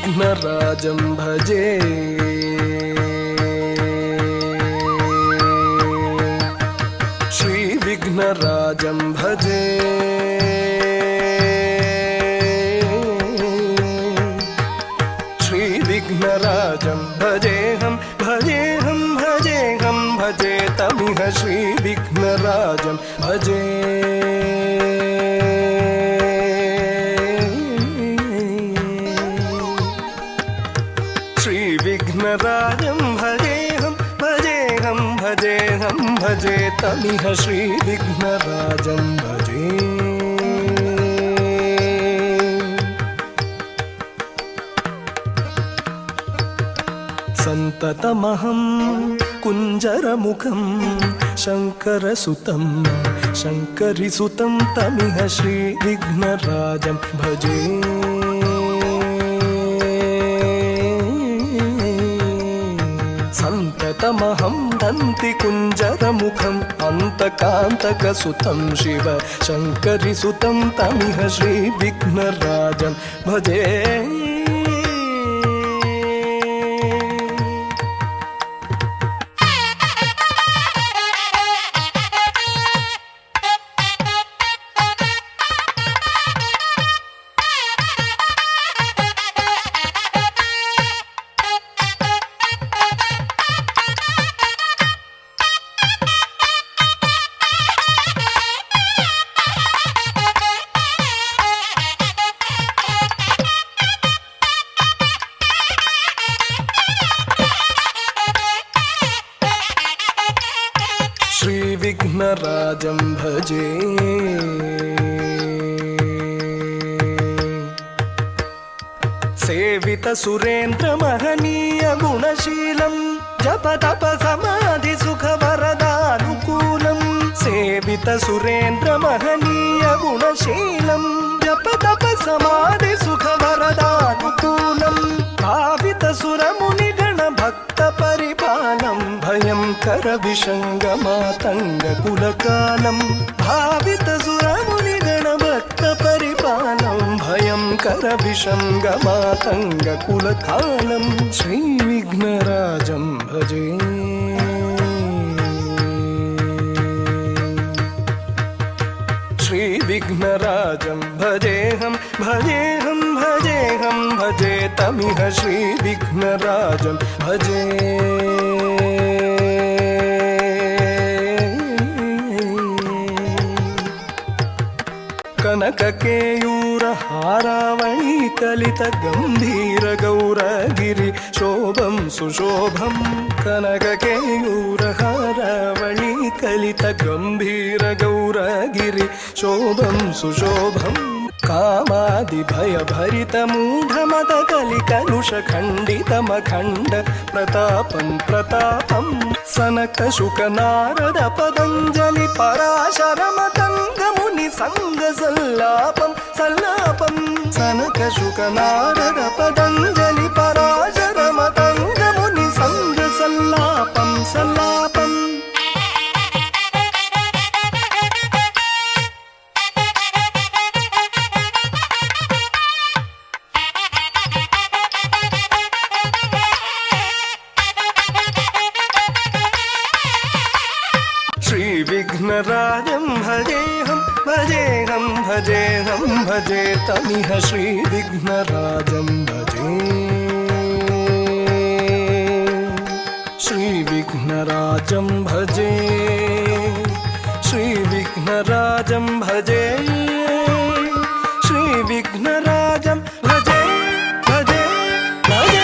श्रीविघ्नराजं भजे श्रीविघ्नराजं भजे श्रीविघ्नराजं भजेऽहं भजेऽहं भजेऽहं भजे तमिह श्रीविघ्नराजं भजे श्रीविघ्नराजं भजेऽहं भजेऽहं भजेऽहं भजे तमिह श्रीविघ्नराजं भजे संततमहं कुञ्जरमुखं शङ्करसुतं शङ्करिसुतं तमिह श्रीविघ्नराजं भजे संततमहं दन्तिकुञ्जरमुखम् अन्तकान्तकसुतं शिव शङ्करिसुतं तमिह श्रीविघ्नराजं भजे श्रीविघ्नराजं भजे सेवितसुरेन्द्रमहनीयगुणशीलं जपतपसमाधिसुखवरदानुकूलं सेवितसुरेन्द्रमहनीयगुणशीलं जपतपसमाधिसुखवरदानुकूलं भावितसुरमुनिगणभक्तपरिपालं भयङ्करविषङ्गमातङ्गकुलकालं भावितसुरमुनिगणभक्तपरिपालं भयङ्करविषङ्गमातङ्गकुलकालं श्रीविघ्नराजं भजे श्रीविघ्नराजं भजेऽहं भजेऽहं भजेऽहं भजे तमिह श्रीविघ्नराजं भजे कनककेयूरहारावळी कलितगम्भीरगौरगिरि शोभं सुशोभं कनककेयूरहारावळी कलितगम्भीरगौरगिरि शोभं सुशोभं कामादिभयभरितमूढमदकलिकलुषखण्डितमखण्ड प्रतापं प्रतापं सनकशुकनारद पतञ्जलि पराशरमतङ्गमुनि सङ्गसल्लापं सल्लापं सनकशुकनारद पतञ्जलि पराशरमतङ्गमुनि सङ्गसल्लापं सल्लापम् श्रीविघ्नराजं भजेऽहं भजेऽहं भजेऽहं भजे तमिह श्रीविघ्नराजं भजे श्रीविघ्नराजं भजे श्रीविघ्नराजं भजे श्रीविघ्नराजं भजे भजे भजे